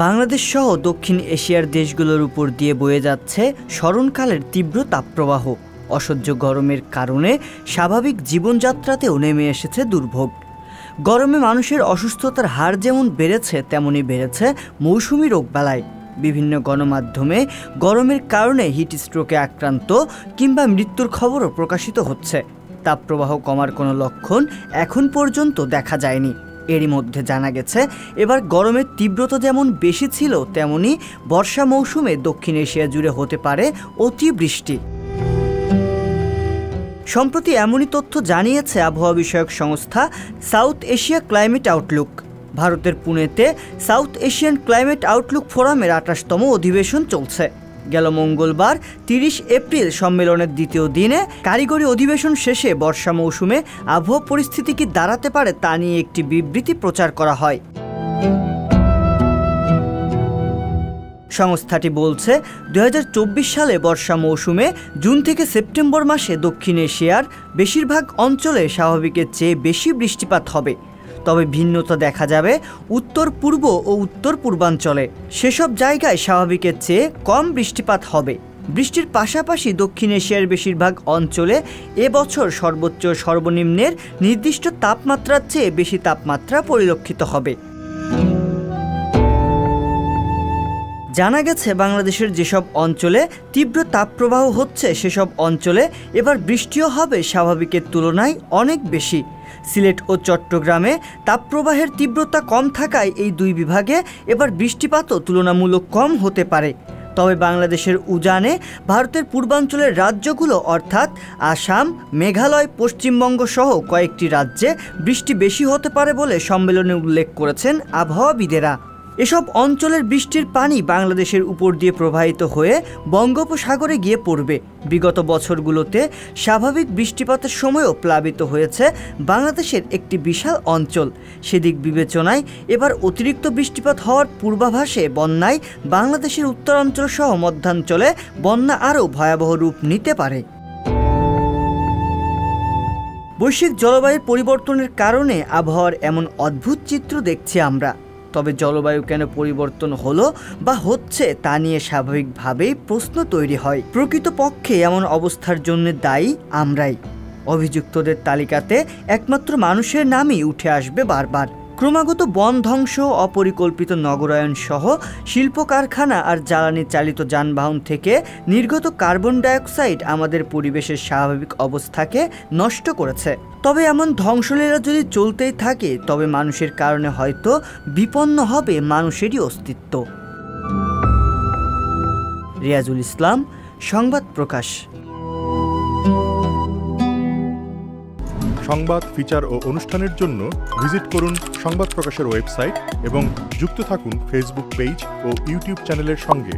বাংলাদেশ সহ দক্ষিণ এশিয়ার দেশগুলোর উপর দিয়ে বয়ে যাচ্ছে স্মরণকালের তীব্র তাপপ্রবাহ। অসহ্য গরমের কারণে স্বাভাবিক জীবনযাত্রাতেও নেমে এসেছে দুর্ভোগ। গরমে মানুষের অসুস্থতার হার যেমন বেড়েছে, তেমনই বেড়েছে মৌসুমি রোগবালাই। বিভিন্ন গণমাধ্যমে গরমের কারণে হিট স্ট্রোকে আক্রান্ত কিংবা মৃত্যুর খবরও প্রকাশিত হচ্ছে। তাপপ্রবাহ কমার কোনো লক্ষণ এখন পর্যন্ত দেখা যায়নি। এরই মধ্যে জানা গেছে, এবার গরমের তীব্রতা যেমন বেশি ছিল, তেমনি বর্ষা মৌসুমে দক্ষিণ এশিয়া জুড়ে হতে পারে অতিবৃষ্টি। সম্প্রতি এমনই তথ্য জানিয়েছে আবহাওয়া বিষয়ক সংস্থা সাউথ এশিয়া ক্লাইমেট আউটলুক। ভারতের পুনেতে সাউথ এশিয়ান ক্লাইমেট আউটলুক ফোরামের ২৮তম অধিবেশন চলছে। গেল মঙ্গলবার ৩০ এপ্রিল সম্মেলনের দ্বিতীয় দিনে কারিগরি অধিবেশন শেষে বর্ষা মৌসুমে আবহাওয়া পরিস্থিতি কি দাঁড়াতে পারে তা নিয়ে একটি বিবৃতি প্রচার করা হয়। সংস্থাটি বলছে, ২০২৪ সালে বর্ষা মৌসুমে জুন থেকে সেপ্টেম্বর মাসে দক্ষিণ এশিয়ার বেশিরভাগ অঞ্চলে স্বাভাবিকের চেয়ে বেশি বৃষ্টিপাত হবে। তবে ভিন্নতা দেখা যাবে উত্তর পূর্ব ও উত্তর পূর্বাঞ্চলে। সেসব জায়গায় স্বাভাবিকের চেয়ে কম বৃষ্টিপাত হবে। বৃষ্টির পাশাপাশি দক্ষিণ এশিয়ার বেশিরভাগ অঞ্চলে এবছর সর্বোচ্চ সর্বনিম্নের নির্দিষ্ট তাপমাত্রার চেয়ে বেশি তাপমাত্রা পরিলক্ষিত হবে। জানা গেছে, বাংলাদেশের যেসব অঞ্চলে তীব্র তাপপ্রবাহ হচ্ছে, সেসব অঞ্চলে এবার বৃষ্টিও হবে স্বাভাবিকের তুলনায় অনেক বেশি। সিলেট ও চট্টগ্রামে তাপপ্রবাহের তীব্রতা কম থাকায় এই দুই বিভাগে এবার বৃষ্টিপাতও তুলনামূলক কম হতে পারে। তবে বাংলাদেশের উজানে ভারতের পূর্বাঞ্চলের রাজ্যগুলো অর্থাৎ আসাম, মেঘালয়, পশ্চিমবঙ্গ সহ কয়েকটি রাজ্যে বৃষ্টি বেশি হতে পারে বলে সম্মেলনে উল্লেখ করেছেন আবহাওয়াবিদেরা। এসব অঞ্চলের বৃষ্টির পানি বাংলাদেশের উপর দিয়ে প্রবাহিত হয়ে বঙ্গোপসাগরে গিয়ে পড়বে। বিগত বছরগুলোতে স্বাভাবিক বৃষ্টিপাতের সময়ও প্লাবিত হয়েছে বাংলাদেশের একটি বিশাল অঞ্চল। সেদিক বিবেচনায় এবার অতিরিক্ত বৃষ্টিপাত হওয়ার পূর্বাভাসে বন্যায় বাংলাদেশের উত্তরাঞ্চল সহ মধ্যাঞ্চলে বন্যা আরও ভয়াবহ রূপ নিতে পারে। বৈশ্বিক জলবায়ুর পরিবর্তনের কারণে আবহাওয়ার এমন অদ্ভুত চিত্র দেখছি আমরা। তবে জলবায়ু কেন পরিবর্তন হলো বা হচ্ছে তা নিয়ে স্বাভাবিকভাবেই প্রশ্ন তৈরি হয়। প্রকৃতপক্ষে এমন অবস্থার জন্য দায়ী আমরাই। অভিযুক্তদের তালিকাতে একমাত্র মানুষের নামই উঠে আসবে বারবার। ক্রমাগত বন ধ্বংস, অপরিকল্পিত নগরায়ন সহ শিল্প কারখানা আর জ্বালানি চালিত যানবাহন থেকে নির্গত কার্বন ডাইঅক্সাইড আমাদের পরিবেশের স্বাভাবিক অবস্থাকে নষ্ট করেছে। তবে এমন ধ্বংসলীলা যদি চলতেই থাকে, তবে মানুষের কারণে হয়তো বিপন্ন হবে মানুষেরই অস্তিত্ব। রিয়াজুল ইসলাম, সংবাদ প্রকাশ। সংবাদ, ফিচার ও অনুষ্ঠানের জন্য ভিজিট করুন সংবাদ প্রকাশের ওয়েবসাইট এবং যুক্ত থাকুন ফেসবুক পেজ ও ইউটিউব চ্যানেলের সঙ্গে।